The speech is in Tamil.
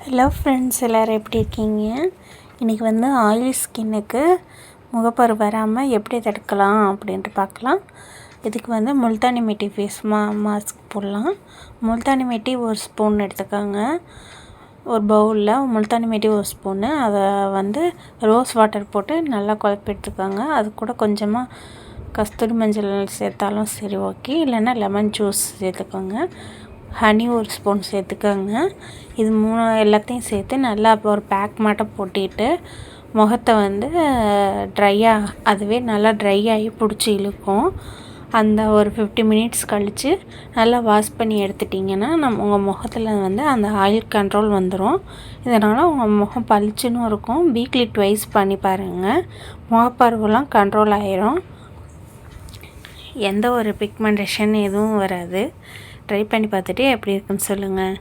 ஹலோ ஃப்ரெண்ட்ஸ், எல்லோரும் எப்படி இருக்கீங்க? இன்றைக்கி வந்து ஆயிலி ஸ்கின்னுக்கு முகப்பரு வராமல் எப்படி தடுக்கலாம் அப்படின்ட்டு பார்க்கலாம். இதுக்கு வந்து முல்தானி மெட்டி ஃபேஸ் மாஸ்க் போடலாம். முல்தானி மெட்டி ஒரு ஸ்பூன் எடுத்துக்கோங்க. ஒரு பவுலில் முல்தானி மெட்டி ஒரு ஸ்பூனு, அதை வந்து ரோஸ் வாட்டர் போட்டு நல்லா குழப்பி எடுத்துக்கோங்க. அது கூட கொஞ்சமாக கஸ்தூரி மஞ்சள் சேர்த்தாலும் சரி ஓகே, இல்லைன்னா லெமன் ஜூஸ் சேர்த்துக்கோங்க. ஹனி ஒரு ஸ்பூன் சேர்த்துக்கோங்க. இது எல்லாத்தையும் சேர்த்து நல்லா ஒரு பேக் மட்டும் போட்டிட்டு முகத்தை வந்து அதுவே நல்லா ட்ரை ஆகி பிடிச்சி இழுக்கும். அந்த ஒரு 50 மினிட்ஸ் கழித்து நல்லா வாஷ் பண்ணி எடுத்துட்டிங்கன்னா உங்கள் முகத்தில் வந்து அந்த ஆயில் கண்ட்ரோல் வந்துடும். இதனால் உங்கள் முகம் பளிச்சுன்னு இருக்கும். வீக்லி 2 பண்ணி பாருங்கள், முகப்பருவெல்லாம் கண்ட்ரோல் ஆயிரும். எந்த ஒரு பிக்மெண்டேஷன் எதுவும் வராது. ட்ரை பண்ணி பார்த்துட்டு எப்படி இருக்குன்னு சொல்லுங்கள்.